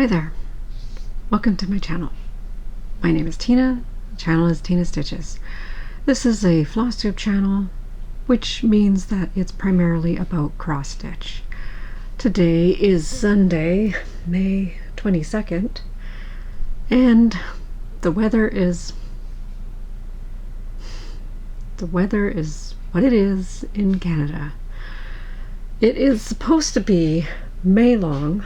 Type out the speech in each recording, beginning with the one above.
Hi there, welcome to my channel. My name is Tina, the channel is Tina Stitches. This is a Flosstube channel, which means that it's primarily about cross stitch. Today is Sunday, May 22nd, and the weather is what it is in Canada. It is supposed to be May long.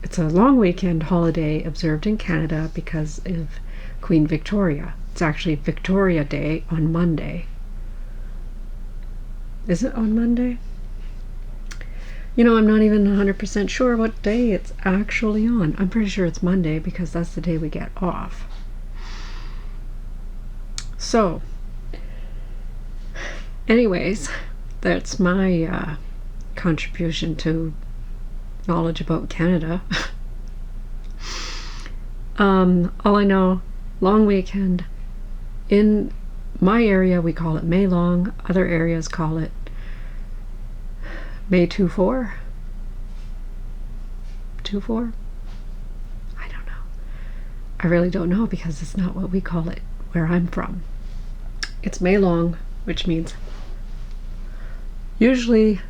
It's a long weekend holiday observed in Canada because of Queen Victoria. It's actually Victoria Day on Monday. Is it on Monday? You know, I'm not even 100% sure what day it's actually on. I'm pretty sure it's Monday because that's the day we get off. So, anyways, that's my contribution to knowledge about Canada. All I know, long weekend. In my area we call it May long, other areas call it May 24. 24? I don't know. I really don't know because it's not what we call it where I'm from. It's May long, which means usually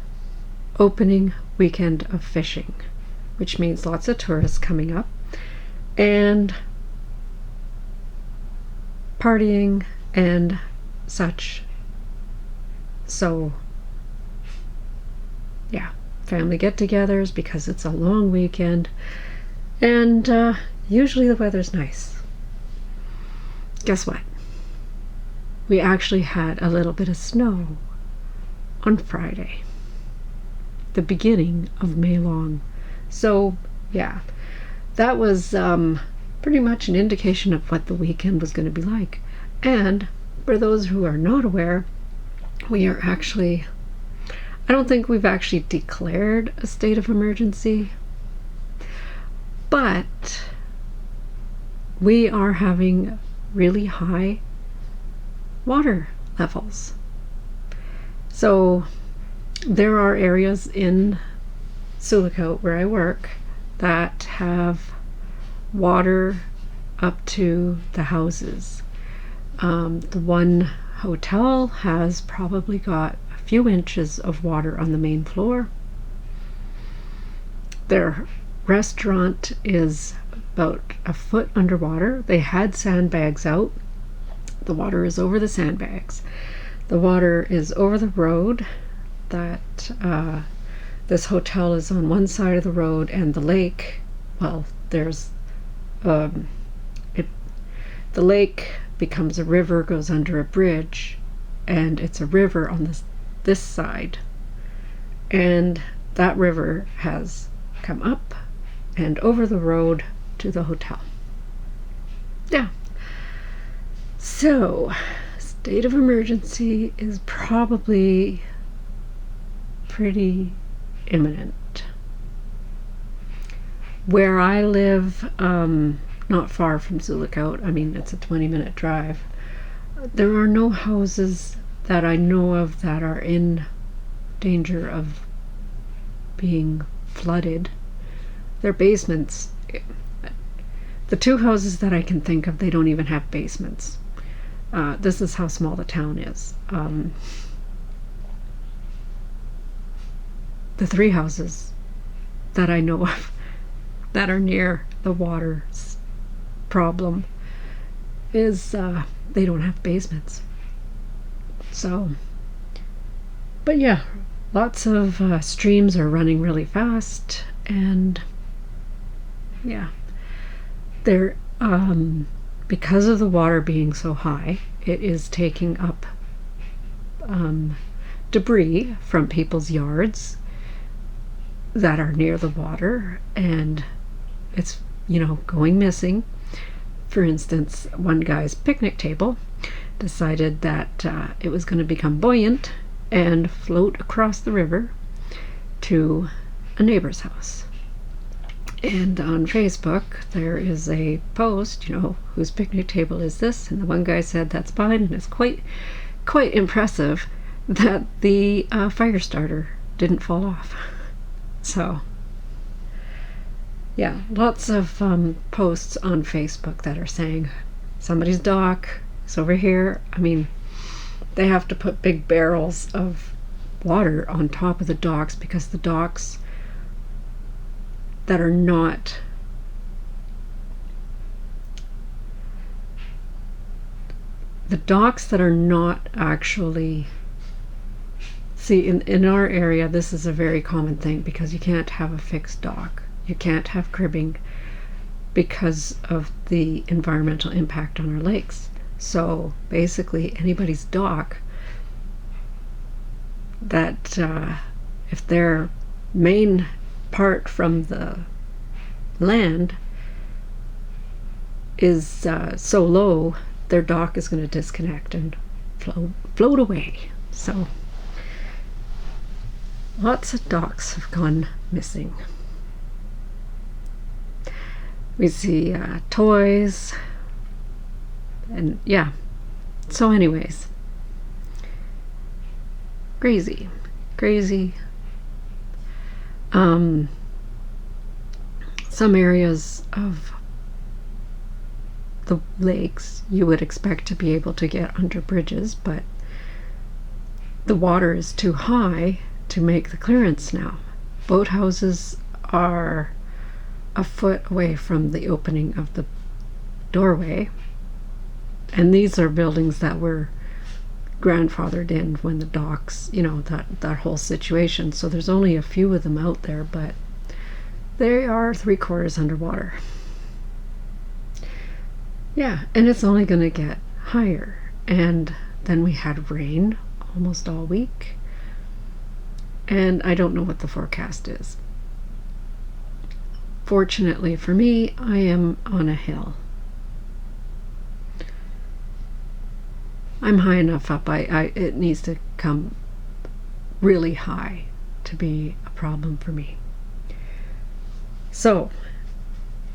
opening weekend of fishing, which means lots of tourists coming up and partying and such. So yeah, family get-togethers because it's a long weekend, and usually the weather's nice. Guess what? We actually had a little bit of snow on Friday, the beginning of May long. So yeah, that was pretty much an indication of what the weekend was going to be like. And for those who are not aware, we are actually, I don't think we've actually declared a state of emergency, but we are having really high water levels. So there are areas in Sulacote where I work that have water up to the houses. The one hotel has probably got a few inches of water on the main floor. Their restaurant is about a foot underwater. They had sandbags out. The water is over the sandbags. The water is over the road. That this hotel is on one side of the road, and the lake, well, there's the lake becomes a river, goes under a bridge, and it's a river on this side, and that river has come up and over the road to the hotel. Yeah, so state of emergency is probably pretty imminent. Where I live, not far from Sulacote, I mean it's a 20-minute drive, there are no houses that I know of that are in danger of being flooded. Their basements, the two houses that I can think of, they don't even have basements. This is how small the town is. The three houses that I know of that are near the water problem is they don't have basements. So, but yeah, lots of streams are running really fast, and yeah, they're because of the water being so high, it is taking up debris from people's yards that are near the water, and it's, you know, going missing. For instance, one guy's picnic table decided that it was going to become buoyant and float across the river to a neighbor's house. And on Facebook there is a post, you know, whose picnic table is this, and the one guy said that's fine, and it's quite impressive that the fire starter didn't fall off. So yeah, lots of posts on Facebook that are saying somebody's dock is over here. I mean, they have to put big barrels of water on top of the docks because the docks that are not actually, see, in our area this is a very common thing because you can't have a fixed dock. You can't have cribbing because of the environmental impact on our lakes. So basically anybody's dock that if their main part from the land is so low, their dock is going to disconnect and float away. So lots of docks have gone missing. We see toys, and yeah. So anyways, crazy. Some areas of the lakes you would expect to be able to get under bridges, but the water is too high to make the clearance now. Boathouses are a foot away from the opening of the doorway, and these are buildings that were grandfathered in when the docks, you know, that whole situation. So there's only a few of them out there, but they are 3/4 underwater. Yeah, and it's only going to get higher. And then we had rain almost all week, and I don't know what the forecast is. Fortunately for me, I am on a hill. I'm high enough up. It needs to come really high to be a problem for me. So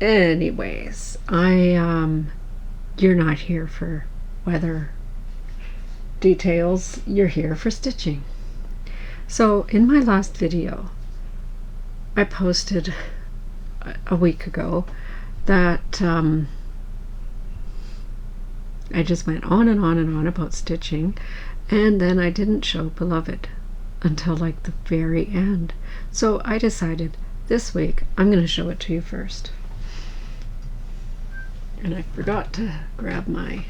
anyways, you're not here for weather details, you're here for stitching. So in my last video I posted a week ago that I just went on and on and on about stitching, and then I didn't show Beloved until like the very end. So I decided this week I'm going to show it to you first. And I forgot to grab my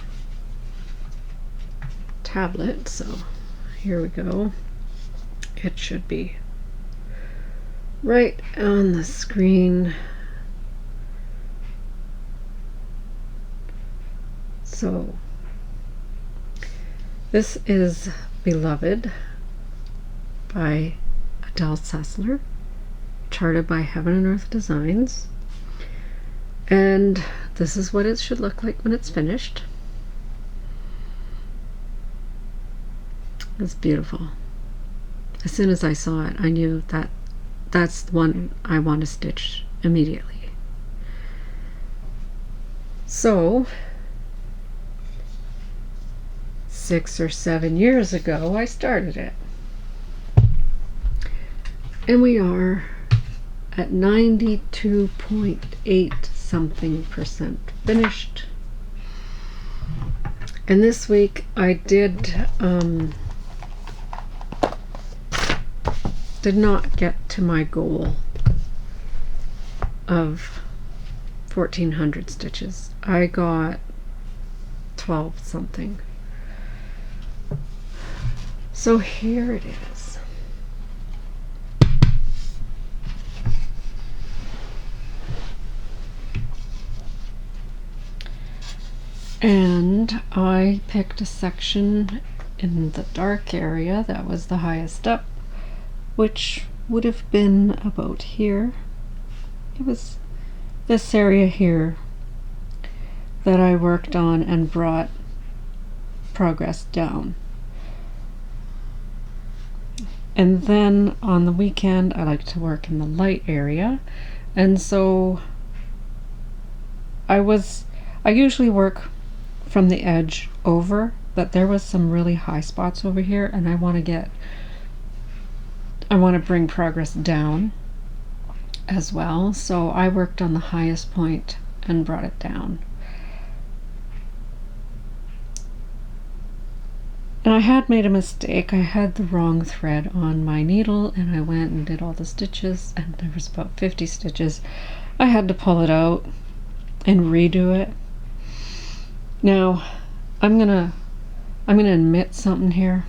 tablet, so here we go. It should be right on the screen. So this is Beloved by Adele Sessler, charted by Heaven and Earth Designs, and this is what it should look like when it's finished. It's beautiful. As soon as I saw it, I knew that that's the one I want to stitch immediately. So 6 or 7 years ago I started it, and we are at 92.8 something % finished. And this week I did not get to my goal of 1400 stitches. I got 12 something. So here it is. And I picked a section in the dark area that was the highest up, which would have been about here. It was this area here that I worked on and brought progress down. And then on the weekend I like to work in the light area, and so I usually work from the edge over, but there was some really high spots over here, and I want to bring progress down as well, so I worked on the highest point and brought it down. And I had made a mistake. I had the wrong thread on my needle, and I went and did all the stitches, and there was about 50 stitches. I had to pull it out and redo it. Now I'm gonna admit something here.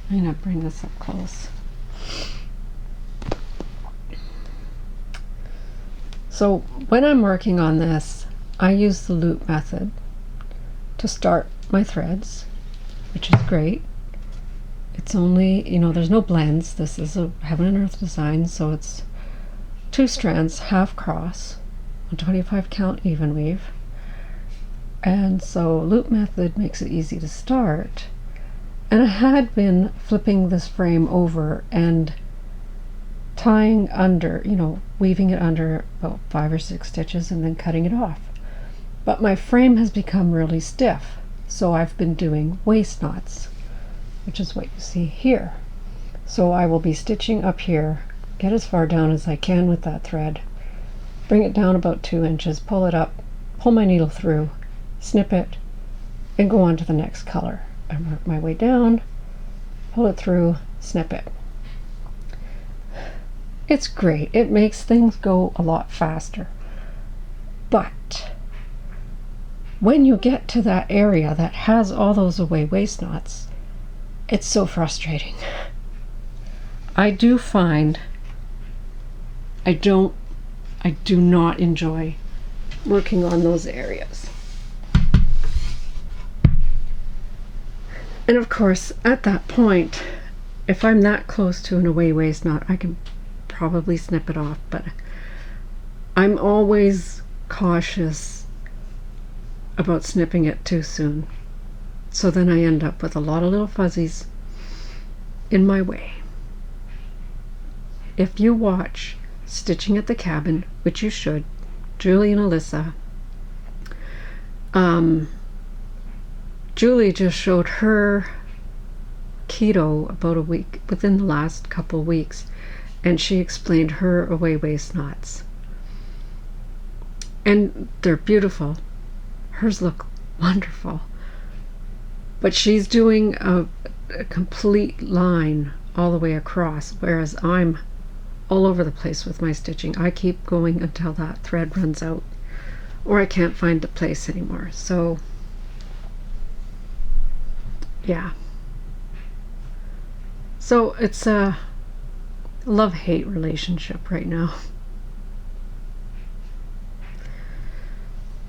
I'm gonna bring this up close. So when I'm working on this, I use the loop method to start my threads, which is great. It's only, there's no blends. This is a heaven and earth design, so it's 2 strands, half cross, 125 count even weave. And so loop method makes it easy to start. And I had been flipping this frame over and tying under, weaving it under about 5 or 6 stitches and then cutting it off. But my frame has become really stiff, so I've been doing waist knots, which is what you see here. So I will be stitching up here, get as far down as I can with that thread, bring it down about 2 inches, pull it up, pull my needle through, snip it, and go on to the next color. And work my way down, pull it through, snip it. It's great. It makes things go a lot faster. But when you get to that area that has all those away waist knots, it's so frustrating. I do find I do not enjoy working on those areas. And of course, at that point, if I'm that close to an away waist knot, I can probably snip it off, but I'm always cautious about snipping it too soon. So then I end up with a lot of little fuzzies in my way. If you watch Stitching at the Cabin, which you should, Julie and Alyssa, Julie just showed her keto about a week, within the last couple weeks, and she explained her away waist knots. And they're beautiful. Hers look wonderful. But she's doing a complete line all the way across, whereas I'm all over the place with my stitching. I keep going until that thread runs out, or I can't find the place anymore. So yeah. So it's a love-hate relationship right now.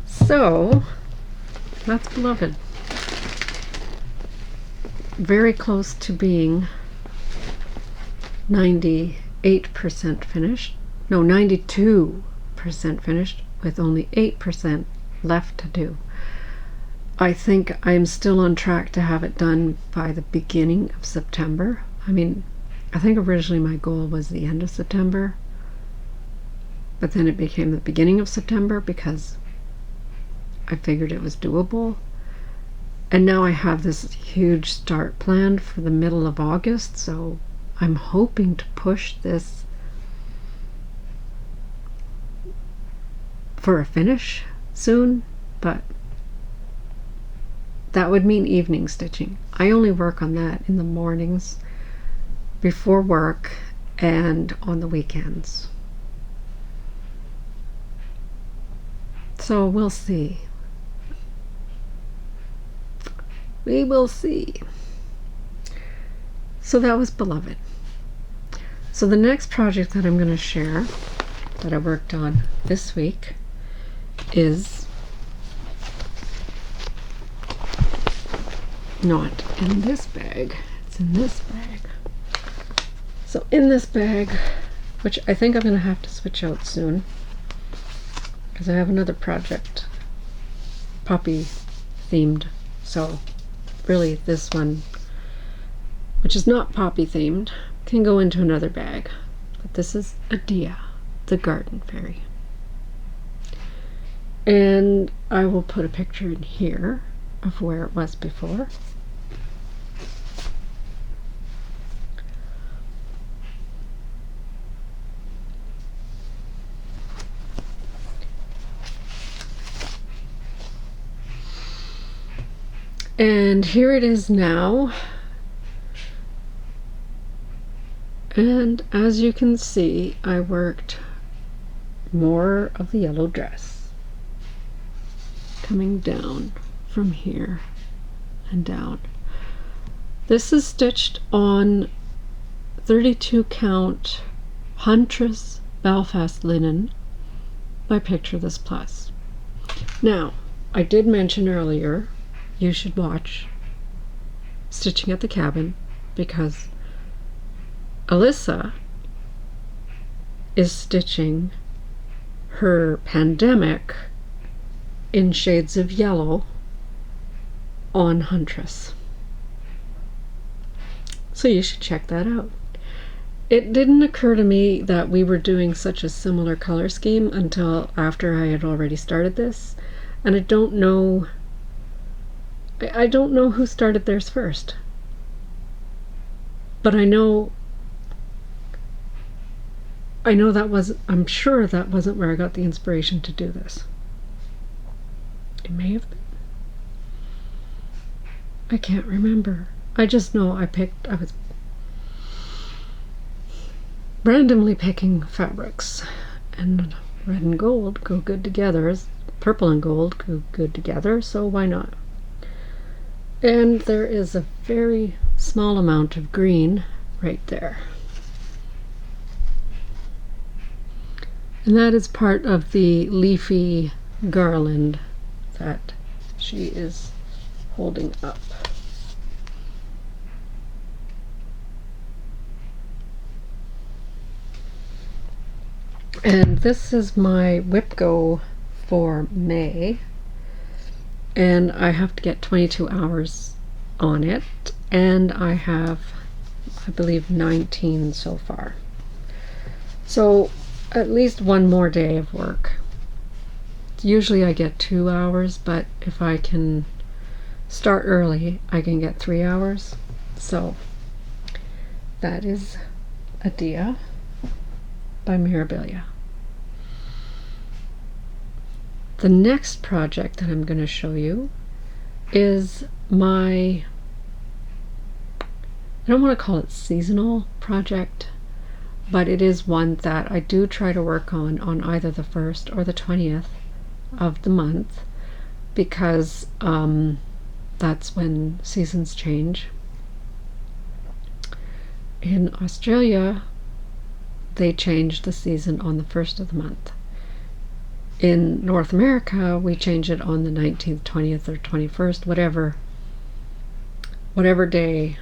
So that's Beloved. Very close to being 98% finished. No, 92% finished, with only 8% left to do. I think I'm still on track to have it done by the beginning of September. I mean, I think originally my goal was the end of September, but then it became the beginning of September because I figured it was doable. And now I have this huge start planned for the middle of August, so I'm hoping to push this for a finish soon, but that would mean evening stitching. I only work on that in the mornings before work and on the weekends. So we'll see. We will see. So that was Beloved. So the next project that I'm going to share that I worked on this week is not in this bag. It's in this bag. So in this bag, which I think I'm going to have to switch out soon because I have another project poppy themed. So really this one, which is not poppy themed, can go into another bag. But this is Adia, the garden fairy. And I will put a picture in here of where it was before. And here it is now. And as you can see, I worked more of the yellow dress coming down from here and down. This is stitched on 32 count Huntress Belfast linen by Picture This Plus. Now, I did mention earlier you should watch Stitching at the Cabin because Alyssa is stitching her Pandemic in shades of yellow on Huntress. So you should check that out. It didn't occur to me that we were doing such a similar color scheme until after I had already started this, and I don't know who started theirs first. But I'm sure that wasn't where I got the inspiration to do this. It may have been. I can't remember. I just know I was randomly picking fabrics, and red and gold go good together, purple and gold go good together, so why not? And there is a very small amount of green right there. And that is part of the leafy garland that she is holding up. And this is my whip go for May, and I have to get 22 hours on it, and I have, I believe, 19 so far. So at least one more day of work. Usually I get 2 hours, but if I can start early, I can get 3 hours. So that is Adia by Mirabilia. The next project that I'm going to show you is my, I don't want to call it seasonal project, but it is one that I do try to work on either the 1st or the 20th of the month, because that's when seasons change. In Australia, they change the season on the 1st of the month. In North America, we change it on the 19th, 20th, or 21st, whatever day.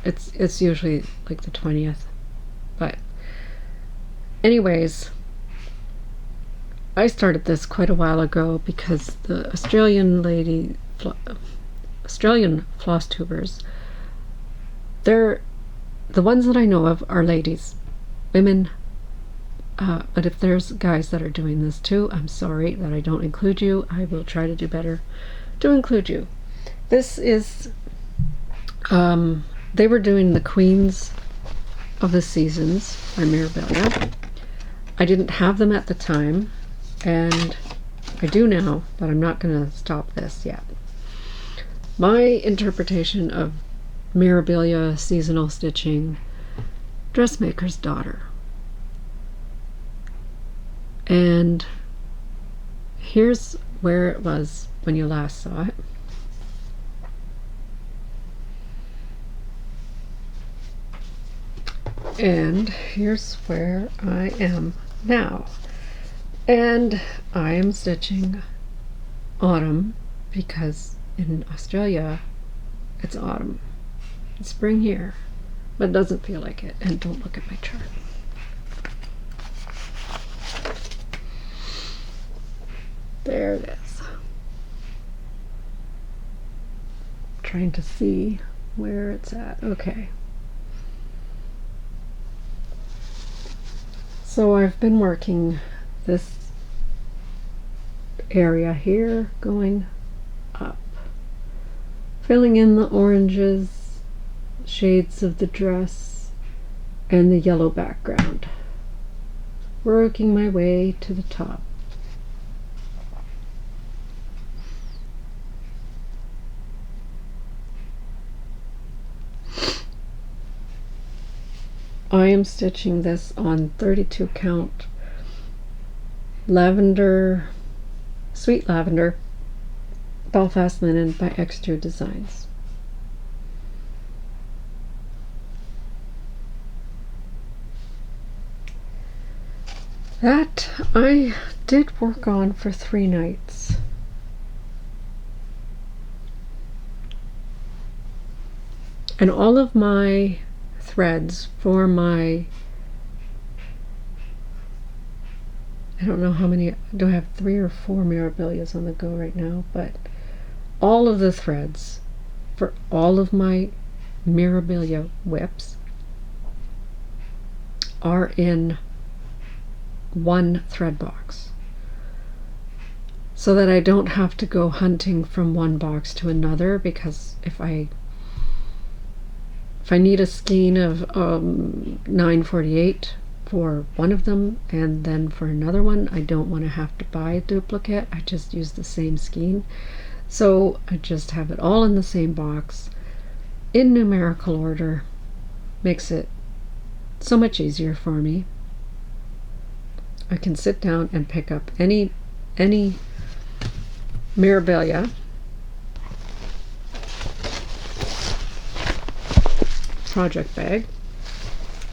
It's usually like the 20th. But anyways, I started this quite a while ago because the Australian Flosstubers, the ones that I know of are ladies, women, but if there's guys that are doing this too, I'm sorry that I don't include you. I will try to do better to include you. This is, they were doing the Queens of the Seasons by Mirabilia. I didn't have them at the time, and I do now, but I'm not going to stop this yet. My interpretation of Mirabilia seasonal stitching, Dressmakers Daughter. And here's where it was when you last saw it. And here's where I am now. And I am stitching autumn because in Australia it's autumn. It's spring here, but it doesn't feel like it. And don't look at my chart. There it is. Trying to see where it's at. Okay. So I've been working this area here going up, filling in the oranges, shades of the dress, and the yellow background, working my way to the top. I am stitching this on 32 count lavender, sweet lavender, Belfast linen by Extrude Designs. That I did work on for 3 nights. And all of my threads for my, I don't know how many, do I have 3 or 4 Mirabilias on the go right now, but all of the threads for all of my Mirabilia whips are in one thread box, so that I don't have to go hunting from one box to another, because if I need a skein of 948 for one of them, and then for another one I don't want to have to buy a duplicate, I just use the same skein. So I just have it all in the same box in numerical order. Makes it so much easier for me. I can sit down and pick up any Mirabilia project bag.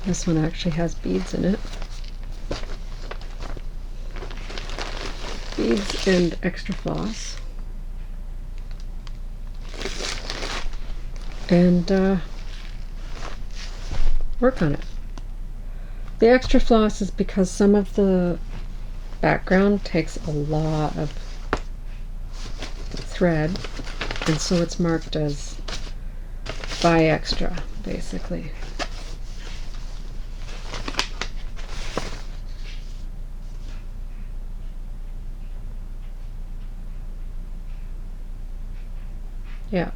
This one actually has beads in it. Beads and extra floss. And work on it. The extra floss is because some of the background takes a lot of thread, and so it's marked as buy extra, basically. Yeah.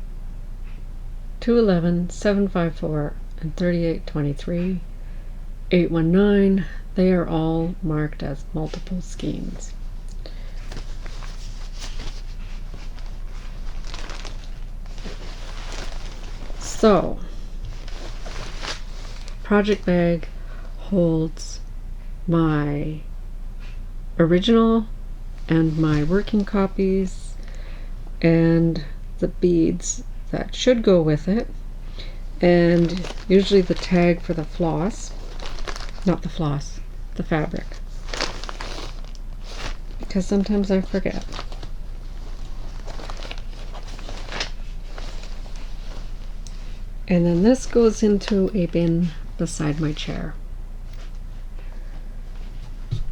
211, 754, and 3823, 819, they are all marked as multiple skeins. So, project bag holds my original and my working copies and the beads that should go with it, and usually the tag for the floss, not the floss, the fabric, because sometimes I forget. And then this goes into a bin beside my chair,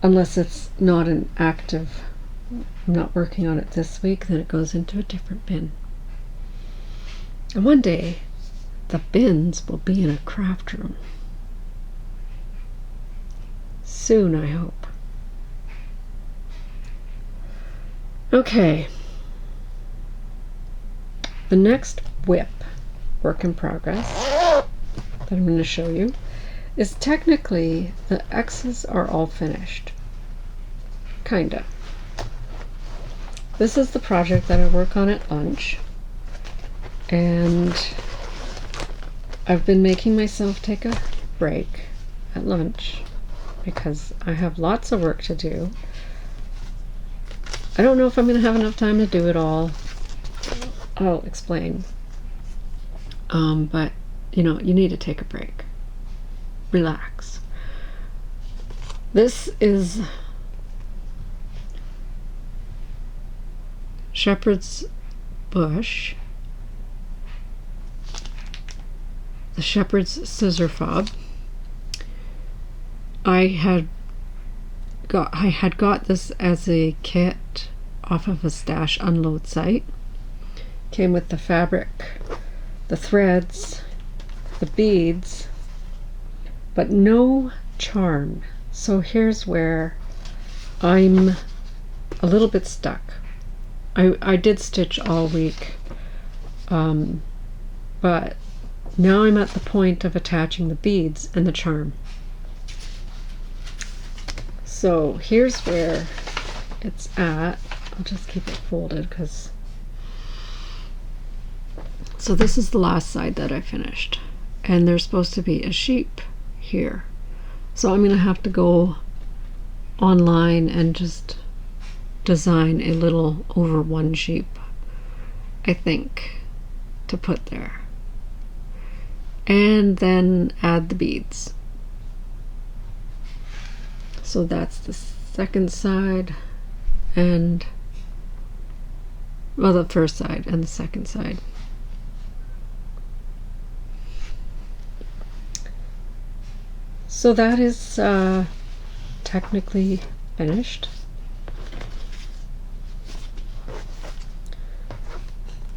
unless it's not an active, I'm not working on it this week, then it goes into a different bin. And one day the bins will be in a craft room. Soon, I hope. Okay. The next whip, work in progress, that I'm going to show you, is technically the X's are all finished. Kinda. This is the project that I work on at lunch, and I've been making myself take a break at lunch because I have lots of work to do. I don't know if I'm going to have enough time to do it all. I'll explain. But, you know, you need to take a break. Relax. This is Shepherd's Bush, the Shepherd's Scissor Fob. I had got this as a kit off of a stash unload site. Came with the fabric, the threads, the beads, but no charm. So here's where I'm a little bit stuck. I did stitch all week, but now I'm at the point of attaching the beads and the charm. So here's where it's at. I'll just keep it folded because... So this is the last side that I finished. And there's supposed to be a sheep here. So I'm going to have to go online and just design a little over one sheep, I think, to put there. And then add the beads. So that's the second side, and well, the first side and the second side. So that is technically finished.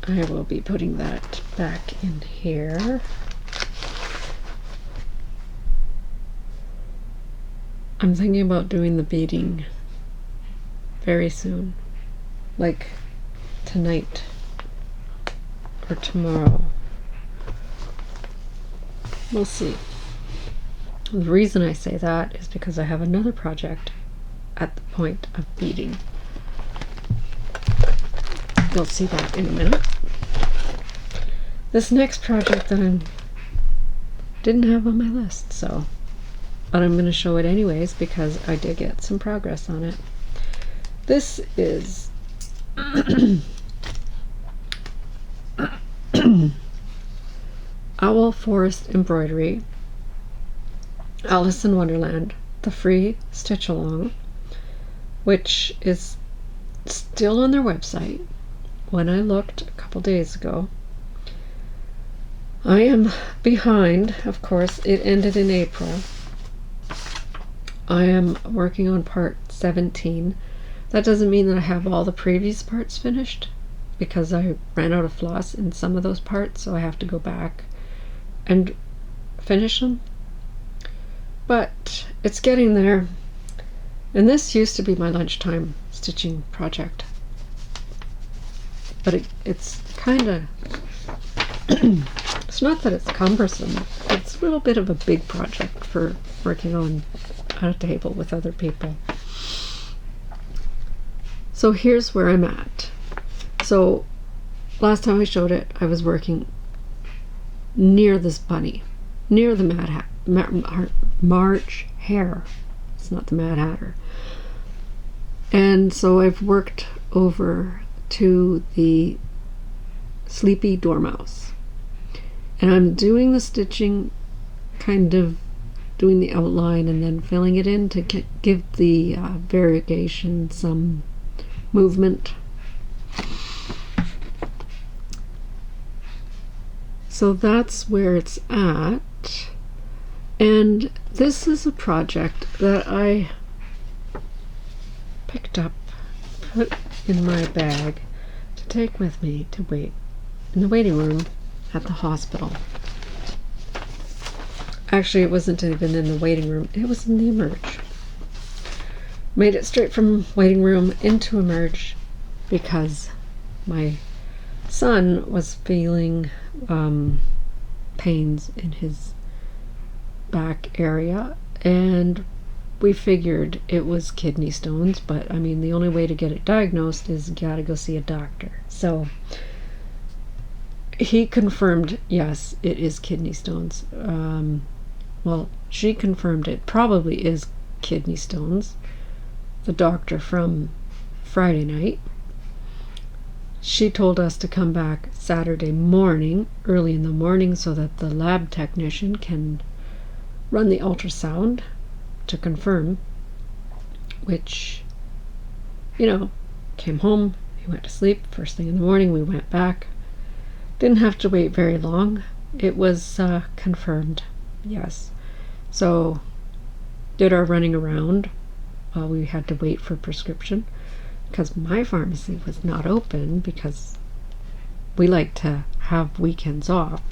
I will be putting that back in here. I'm thinking about doing the beading very soon, like tonight or tomorrow. We'll see. The reason I say that is because I have another project at the point of beading. You'll see that in a minute. This next project that I didn't have on my list, but I'm going to show it anyways because I did get some progress on it. This is Owl Forest Embroidery, Alice in Wonderland, the free stitch along, which is still on their website. When I looked a couple days ago, I am behind. Of course, it ended in April. I am working on part 17. That doesn't mean that I have all the previous parts finished, because I ran out of floss in some of those parts, so I have to go back and finish them. But it's getting there. And this used to be my lunchtime stitching project. But it's kind of, it's not that it's cumbersome, it's a little bit of a big project for working on at a table with other people. So here's where I'm at. So last time I showed it, I was working near this bunny, near the March Hare. It's not the Mad Hatter. And so I've worked over to the Sleepy Dormouse, and I'm doing the stitching, kind of doing the outline and then filling it in to give the variegation some movement. So that's where it's at, and this is a project that I picked up, put in my bag to take with me to wait in the waiting room at the hospital. Actually, it wasn't even in the waiting room, it was in the emerge. Made it straight from waiting room into emerge because my son was feeling pains in his back area, and we figured it was kidney stones, but I mean, the only way to get it diagnosed is you gotta go see a doctor. So he confirmed, yes, it is kidney stones. Well, she confirmed it probably is kidney stones. The doctor from Friday night. She told us to come back Saturday morning, early in the morning, so that the lab technician can run the ultrasound to confirm, which, you know, came home, he went to sleep. First thing in the morning, we went back. Didn't have to wait very long. It was confirmed, yes. So, did our running around while we had to wait for prescription, because my pharmacy was not open because we like to have weekends off.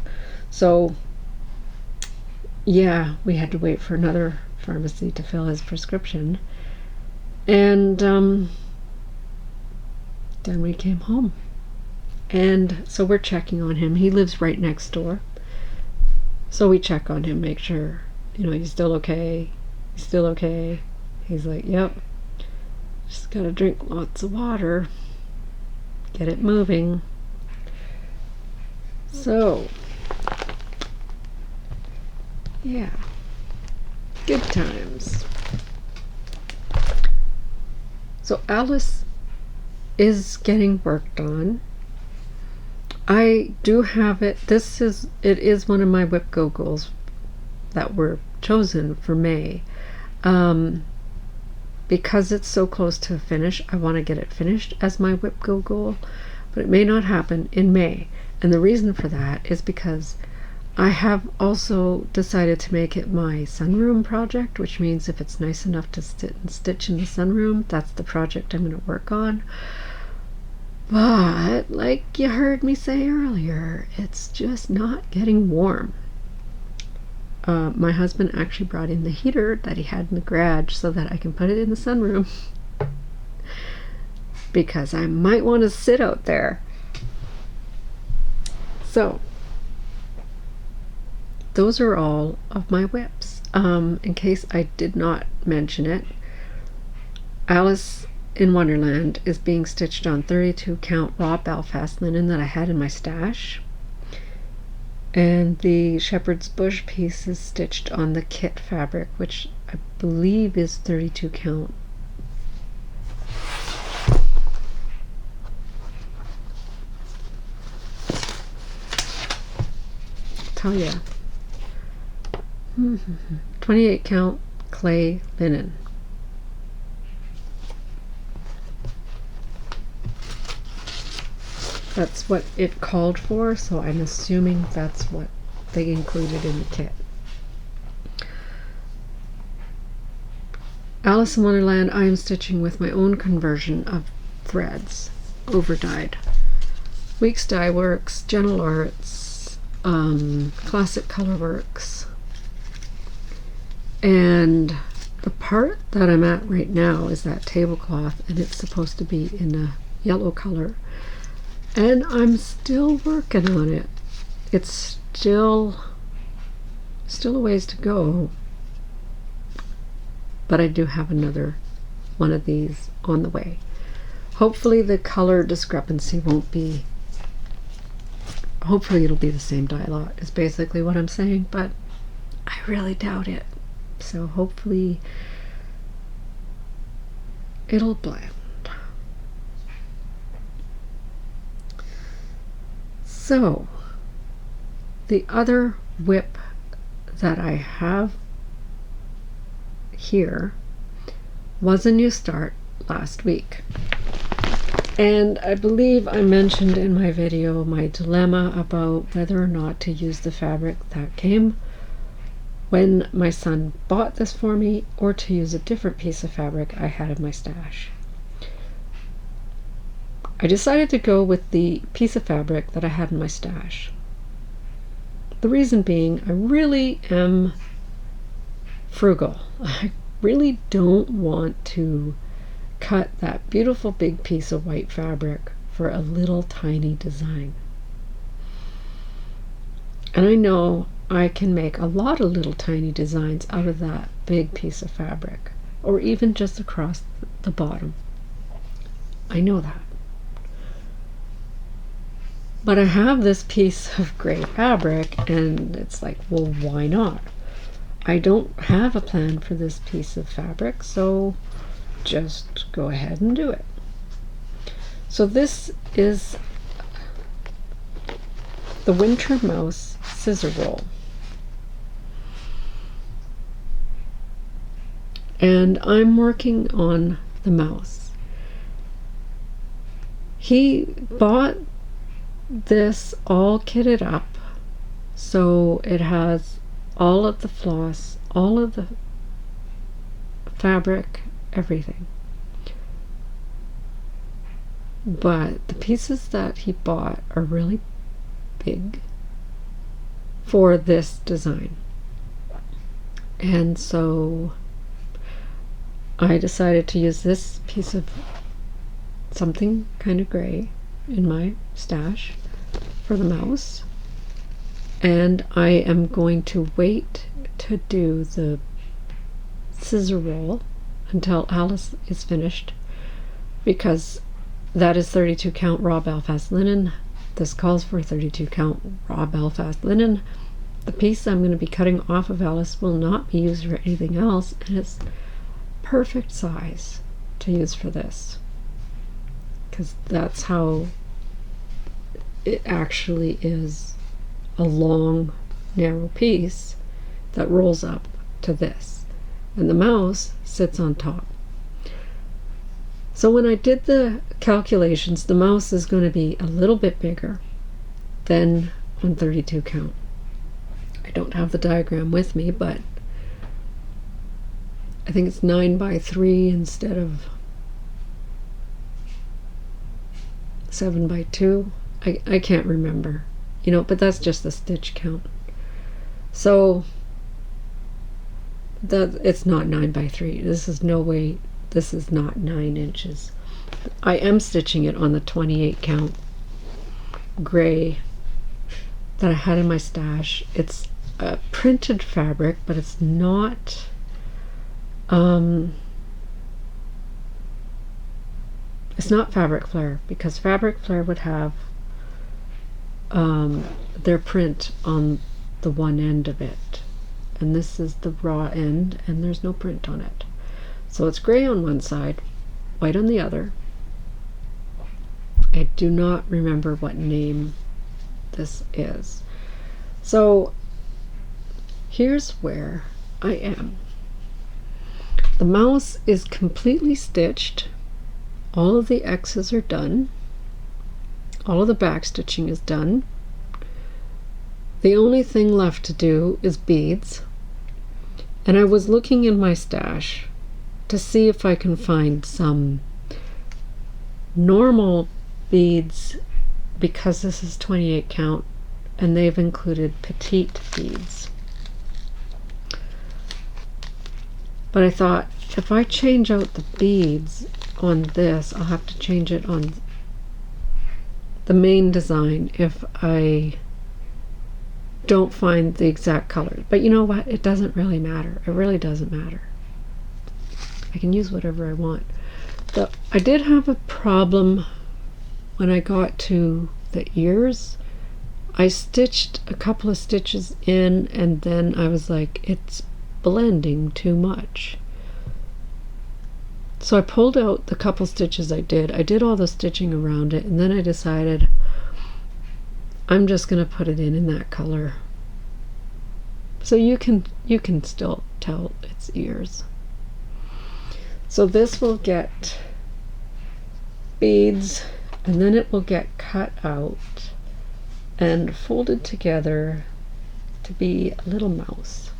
So, yeah, we had to wait for another pharmacy to fill his prescription, and then we came home, and so we're checking on him. He lives right next door, so we check on him, make sure, you know, he's still okay. He's like, yep, just gotta drink lots of water, get it moving. So yeah, Good times. So Alice is getting worked on. I do have it. It is one of my WIP Go goals that were chosen for May. Because it's so close to a finish, I want to get it finished as my WIP Go goal, but it may not happen in May. And the reason for that is because I have also decided to make it my sunroom project, which means if it's nice enough to sit and stitch in the sunroom, that's the project I'm going to work on. But like you heard me say earlier, it's just not getting warm. My husband actually brought in the heater that he had in the garage so that I can put it in the sunroom because I might want to sit out there. So those are all of my WIPs. In case I did not mention it, Alice in Wonderland is being stitched on 32 count raw Belfast linen that I had in my stash. And the Shepherd's Bush piece is stitched on the kit fabric, which I believe is 32 count. I'll tell ya. 28 count clay linen. That's what it called for, so I'm assuming that's what they included in the kit. Alice in Wonderland, I am stitching with my own conversion of threads, overdyed. Weeks Dye Works, Gentle Arts, Classic Colorworks, and the part that I'm at right now is that tablecloth, and it's supposed to be in a yellow color. And I'm still working on it. It's still a ways to go. But I do have another one of these on the way. Hopefully the color discrepancy won't be... Hopefully it'll be the same dye lot, is basically what I'm saying. But I really doubt it. So hopefully it'll blend. So, the other WIP that I have here was a new start last week. And I believe I mentioned in my video my dilemma about whether or not to use the fabric that came when my son bought this for me, or to use a different piece of fabric I had in my stash. I decided to go with the piece of fabric that I had in my stash. The reason being, I really am frugal. I really don't want to cut that beautiful big piece of white fabric for a little tiny design. And I know I can make a lot of little tiny designs out of that big piece of fabric, or even just across the bottom. I know that. But I have this piece of gray fabric, and it's like, well, why not? I don't have a plan for this piece of fabric, so just go ahead and do it. So this is the Winter Mouse Scissor Roll. And I'm working on the mouse. He bought this all kitted up, so it has all of the floss, all of the fabric, everything. But the pieces that he bought are really big for this design, and so I decided to use this piece of something kind of gray in my stash for the mouse, and I am going to wait to do the scissor roll until Alice is finished, because that is 32 count raw Belfast linen. This calls for 32 count raw Belfast linen, The piece I'm going to be cutting off of Alice will not be used for anything else, and it's perfect size to use for this, because that's how it actually is, a long narrow piece that rolls up to this, and the mouse sits on top. So when I did the calculations, the mouse is going to be a little bit bigger than on 32 count. I don't have the diagram with me, but I think it's 9 by 3 instead of 7 by 2. I can't remember, but that's just the stitch count. So that it's not 9 by 3. This is no way. This is not 9 inches. I am stitching it on the 28 count gray that I had in my stash. It's a printed fabric, but it's not fabric flare, because fabric flare would have their print on the one end of it, and this is the raw end, and there's no print on it. So it's gray on one side, white on the other. I do not remember what name this is. So here's where I am. The mouse is completely stitched. All of the X's are done. All of the back stitching is done. The only thing left to do is beads. And I was looking in my stash to see if I can find some normal beads, because this is 28 count and they've included petite beads. But I thought, if I change out the beads on this, I'll have to change it on the main design if I don't find the exact colors. But you know what? It doesn't really matter. It really doesn't matter. I can use whatever I want. I did have a problem when I got to the ears. I stitched a couple of stitches in, and then I was like, it's blending too much. So I pulled out the couple stitches I did. I did all the stitching around it, and then I decided I'm just going to put it in that color. So you can still tell it's ears. So this will get beads, and then it will get cut out and folded together to be a little mouse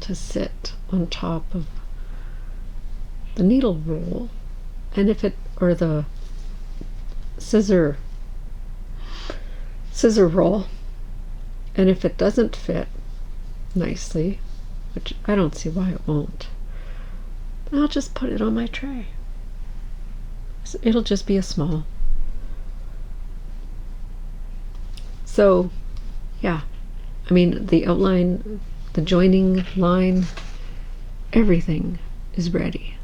to sit on top of the needle roll, and if it, or the scissor roll, and if it doesn't fit nicely, which I don't see why it won't, I'll just put it on my tray. It'll just be a small. So yeah, I mean, the outline, the joining line, everything is ready.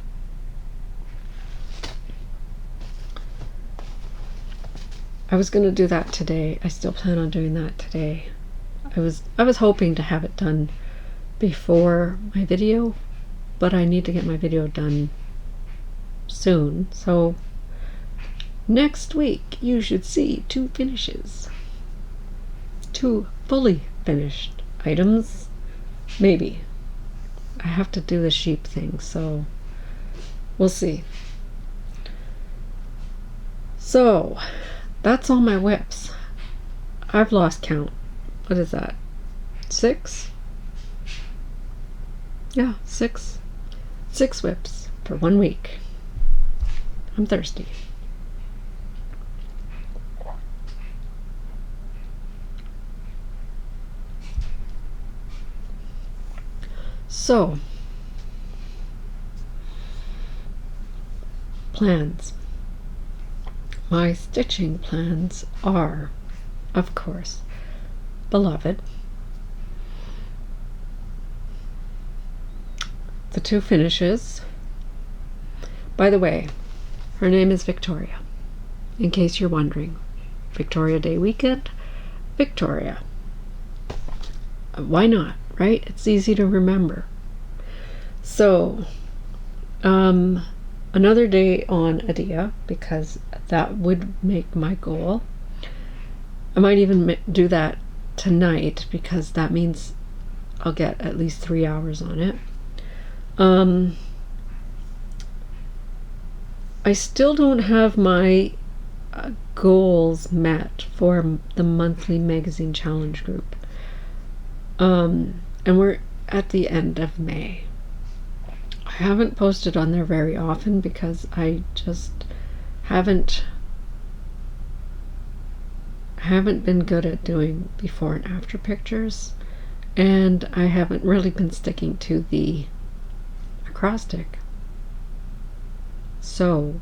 I was going to do that today. I still plan on doing that today. I was hoping to have it done before my video, but I need to get my video done soon. So next week you should see 2 finishes. 2 fully finished items. Maybe. I have to do the sheep thing, so we'll see. So that's all my whips. I've lost count. What is that? 6? Yeah, 6. 6 whips for 1 week. I'm thirsty. So, plans. My stitching plans are, of course, Beloved, the 2 finishes. By the way, her name is Victoria, in case you're wondering. Victoria Day weekend, Victoria. why not, right? It's easy to remember. So, another day on Adia, because that would make my goal. I might even do that tonight, because that means I'll get at least 3 hours on it. I still don't have my goals met for the monthly magazine challenge group. And we're at the end of May. I haven't posted on there very often because I just haven't been good at doing before and after pictures, and I haven't really been sticking to the acrostic. So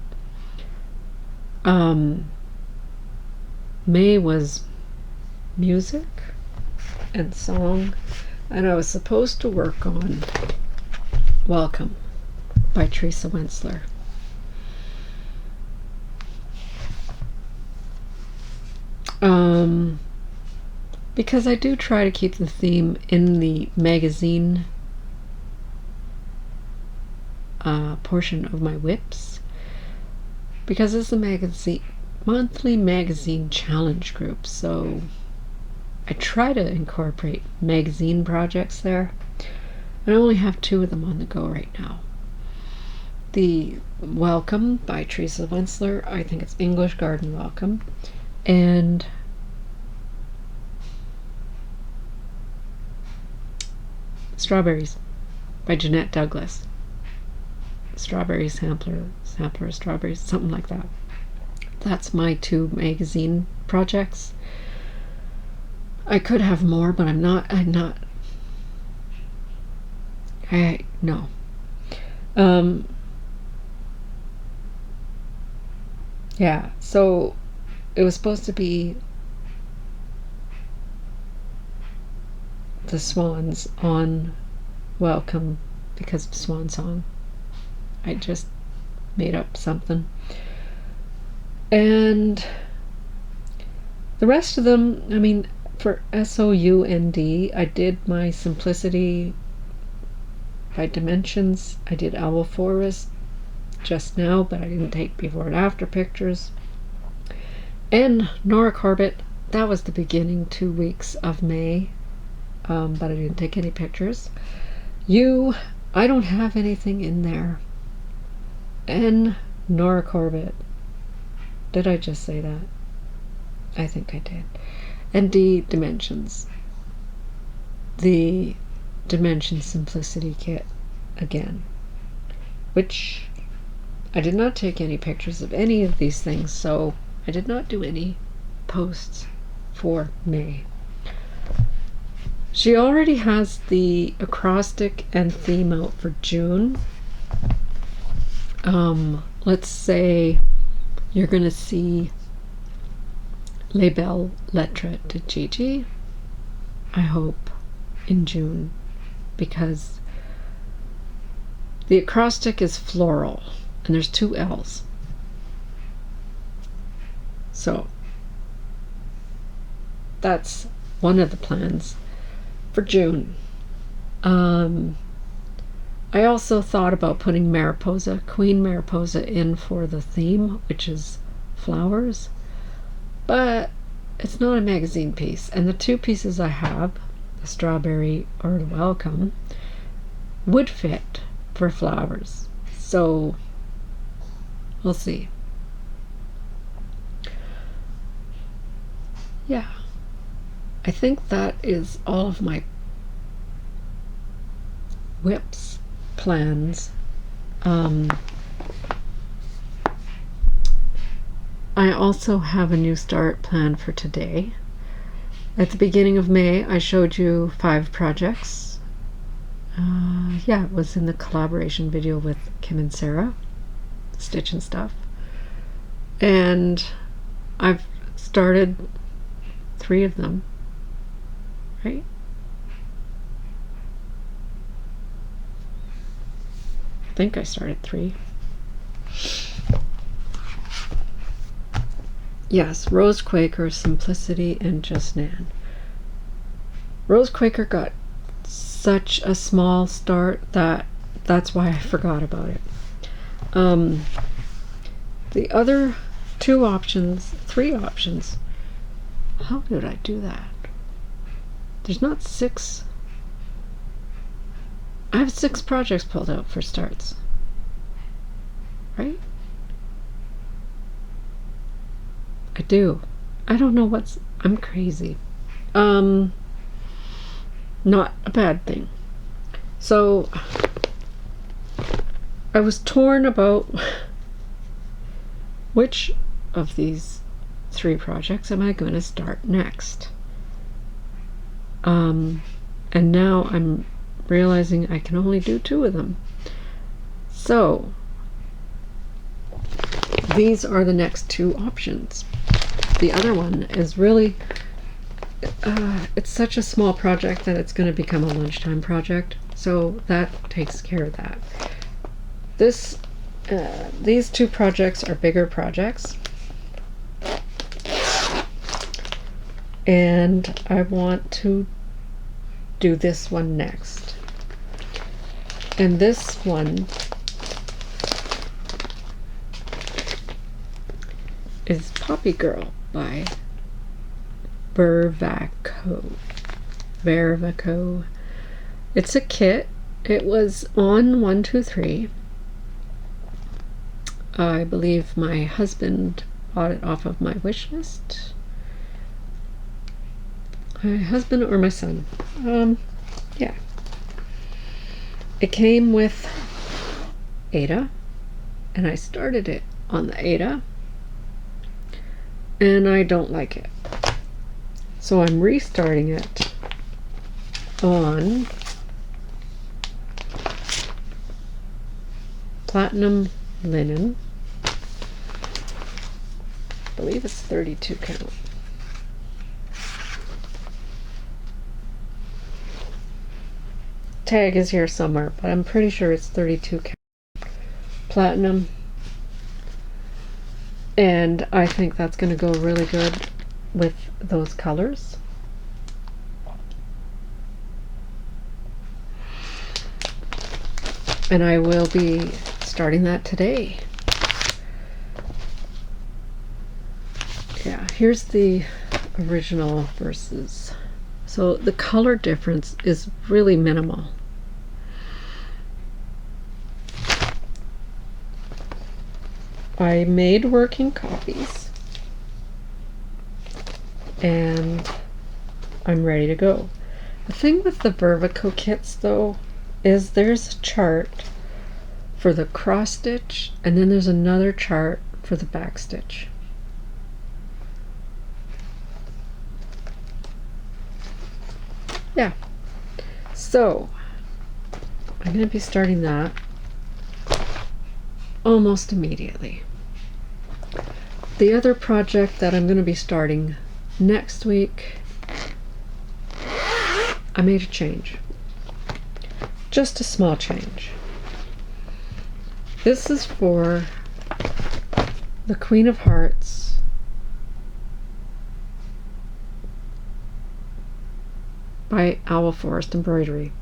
May was music and song, and I was supposed to work on Welcome by Teresa Wensler. Because I do try to keep the theme in the magazine portion of my whips, because it's a monthly magazine challenge group, so I try to incorporate magazine projects there. I only have 2 of them on the go right now. The Welcome by Teresa Wensler, I think it's English Garden Welcome, and Strawberries by Jeanette Douglas. Strawberry sampler of strawberries, something like that. That's my 2 magazine projects. I could have more, but no. Yeah, so it was supposed to be the swans on Welcome because of Swan Song. I just made up something. And the rest of them, I mean, for SOUND, I did my Simplicity by Dimensions. I did Owl Forest just now, but I didn't take before and after pictures. And Nora Corbett, that was the beginning 2 weeks of May, but I didn't take any pictures. I don't have anything in there. And Nora Corbett. Did I just say that? I think I did. And D Dimensions. The Dimension Simplicity kit again. Which I did not take any pictures of any of these things, so I did not do any posts for May. She already has the acrostic and theme out for June. Let's say you're going to see Les Belles Lettres de Gigi, I hope, in June, because the acrostic is floral, and there's 2 L's. So that's one of the plans for June. I also thought about putting Queen Mariposa in for the theme, which is flowers, but it's not a magazine piece, and the 2 pieces I have, the Strawberry or the Welcome, would fit for flowers, so we'll see. Yeah, I think that is all of my whips plans. I also have a new start plan for today. At the beginning of May, I showed you 5 projects. Yeah, it was in the collaboration video with Kim and Sarah, Stitch and Stuff. And I've started 3 of them, right? I think I started 3. Yes, Rose Quaker, Simplicity, and Just Nan. Rose Quaker got such a small start that's why I forgot about it. The other three options, how did I do that? There's not 6. I have 6 projects pulled out for starts, right? I do. I don't know I'm crazy. Not a bad thing. So I was torn about which of these 3 projects am I going to start next. And now I'm realizing I can only do 2 of them. So these are the next 2 options. The other one is really it's such a small project that it's going to become a lunchtime project, so that takes care of that. These 2 projects are bigger projects, and I want to do this one next. And this one is Poppy Girl by Vervaco. It's a kit. It was on 123. I believe my husband bought it off of my wish list. My husband or my son. Yeah. It came with Adia, and I started it on the Adia, and I don't like it. So I'm restarting it on platinum linen. I believe it's 32 count. Tag is here somewhere, but I'm pretty sure it's 32 count platinum, and I think that's going to go really good with those colors. And I will be starting that today. Yeah, here's the original versus. So the color difference is really minimal. I made working copies, and I'm ready to go. The thing with the Vervaco kits though is there's a chart for the cross stitch, and then there's another chart for the back stitch. Yeah, so I'm going to be starting that almost immediately. The other project that I'm going to be starting next week, I made a change. Just a small change. This is for the Queen of Hearts by Owl Forest Embroidery.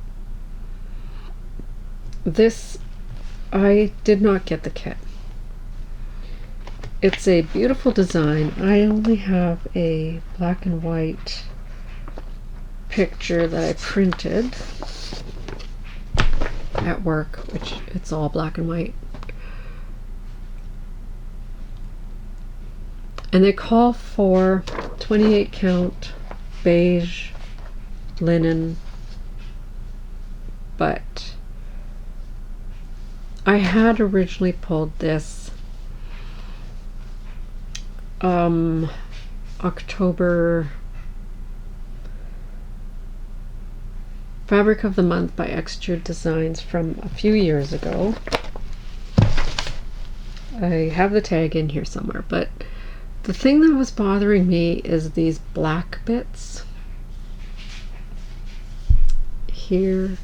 This, I did not get the kit. It's a beautiful design. I only have a black and white picture that I printed at work, which it's all black and white. And they call for 28 count beige linen, but I had originally pulled this October Fabric of the Month by Extrude Designs from a few years ago. I have the tag in here somewhere, but the thing that was bothering me is these black bits here,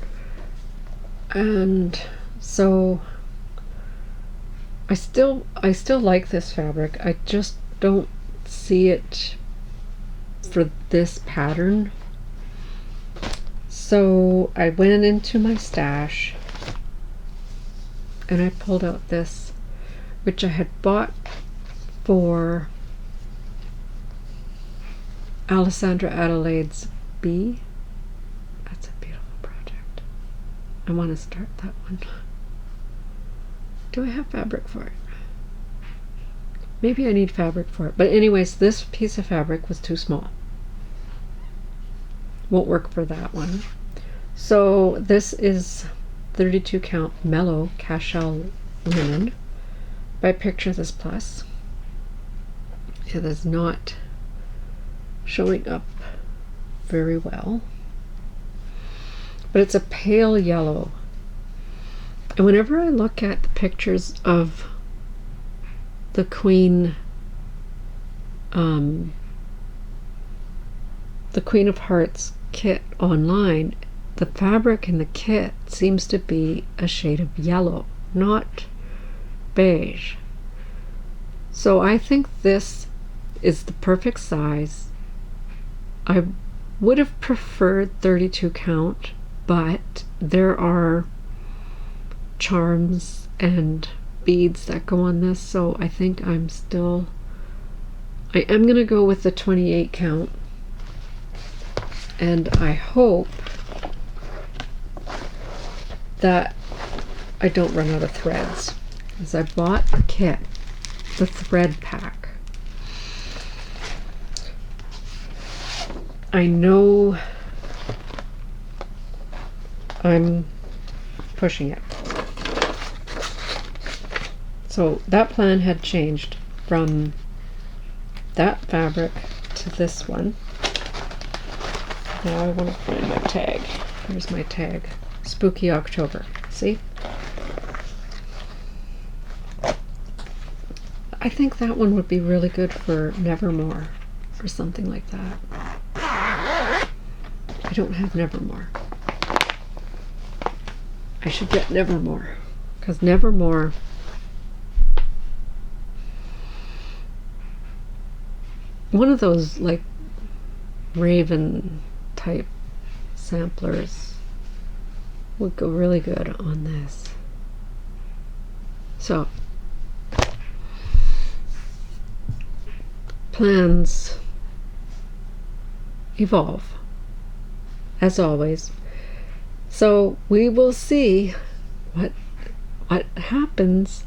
and so I still like this fabric. I just don't see it for this pattern. So I went into my stash and I pulled out this, which I had bought for Alessandra Adelaide's Bee. That's a beautiful project. I want to start that one. Do I have fabric for it? Maybe I need fabric for it. But anyways, this piece of fabric was too small. Won't work for that one. So this is 32 count mellow cashel linen by Picture This Plus. It is not showing up very well, but it's a pale yellow. And whenever I look at the pictures of the Queen of Hearts kit online, the fabric in the kit seems to be a shade of yellow, not beige. So I think this is the perfect size. I would have preferred 32 count, but there are charms and beads that go on this, so I think I am going to go with the 28 count. And I hope that I don't run out of threads, because I bought the kit, the thread pack. I know I'm pushing it. So that plan had changed from that fabric to this one. Now I want to find my tag. Here's my tag. Spooky October. See? I think that one would be really good for Nevermore or something like that. I don't have Nevermore. I should get Nevermore, because Nevermore one of those like Raven type samplers would go really good on this. So plans evolve as always, so we will see what happens.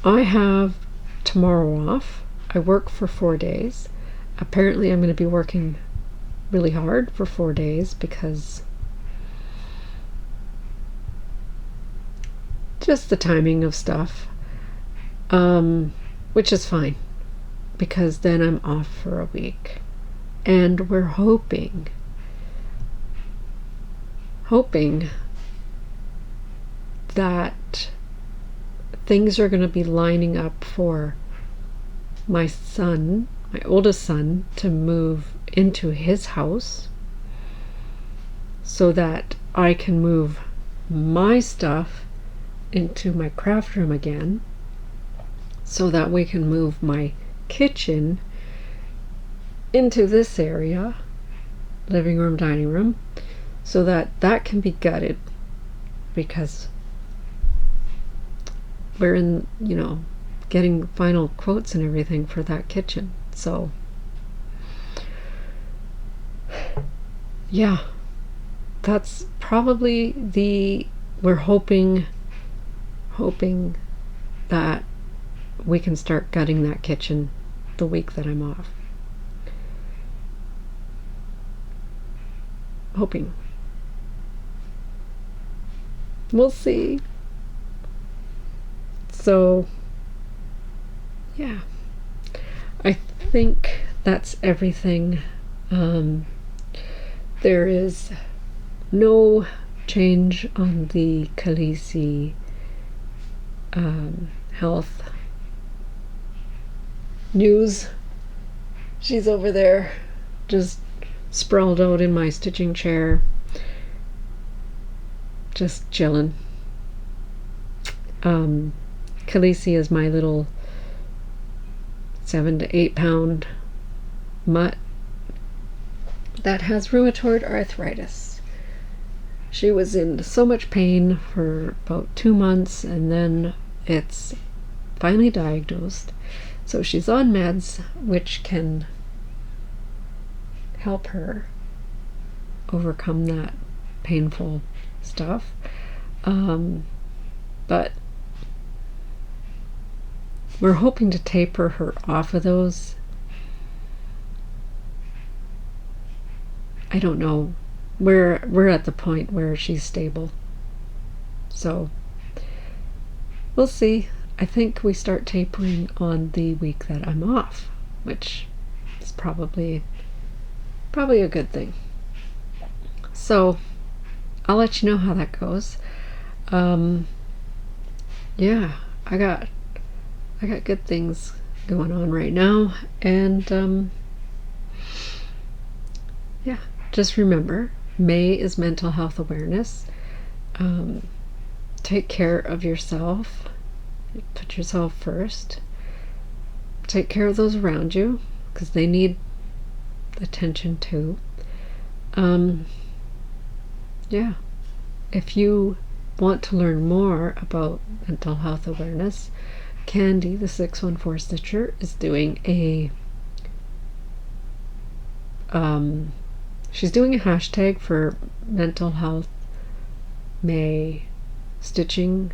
I have tomorrow off. I work for 4 days. Apparently I'm going to be working really hard for 4 days because just the timing of stuff, which is fine, because then I'm off for a week, and we're hoping that things are going to be lining up for my son, my oldest son, to move into his house so that I can move my stuff into my craft room again, so that we can move my kitchen into this area, living room, dining room, so that can be gutted, because we're in, getting final quotes and everything for that kitchen. So yeah, that's probably we're hoping that we can start gutting that kitchen the week that I'm off. Hoping. We'll see. So yeah, I think that's everything. There is no change on the Khaleesi health news. She's over there just sprawled out in my stitching chair, just chilling. Khaleesi is my little 7 to 8 pound mutt that has rheumatoid arthritis, She was in so much pain for about 2 months, and then it's finally diagnosed. So she's on meds, which can help her overcome that painful stuff. But we're hoping to taper her off of those. I don't know. We're at the point where she's stable. So we'll see. I think we start tapering on the week that I'm off, which is probably a good thing. So I'll let you know how that goes. Yeah, I got good things going on right now, and yeah, just remember, May is Mental Health Awareness. Take care of yourself. Put yourself first. Take care of those around you, because they need attention too. Yeah, if you want to learn more about mental health awareness, Candy, the 614 Stitcher, is doing she's doing a hashtag for Mental Health May stitching.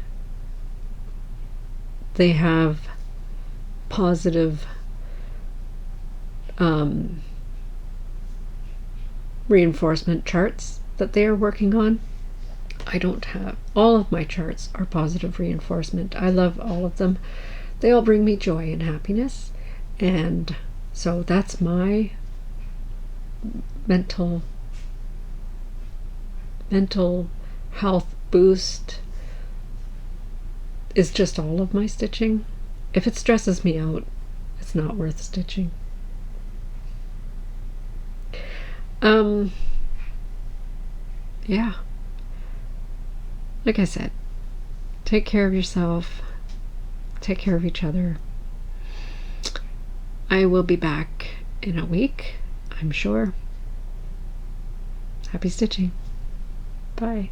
They have positive reinforcement charts that they are working on. I don't have all of my charts are positive reinforcement. I love all of them. They all bring me joy and happiness, and so that's my mental health boost, is just all of my stitching. If it stresses me out, it's not worth stitching. Yeah, like I said, take care of yourself, take care of each other. I will be back in a week, I'm sure. Happy stitching. Bye.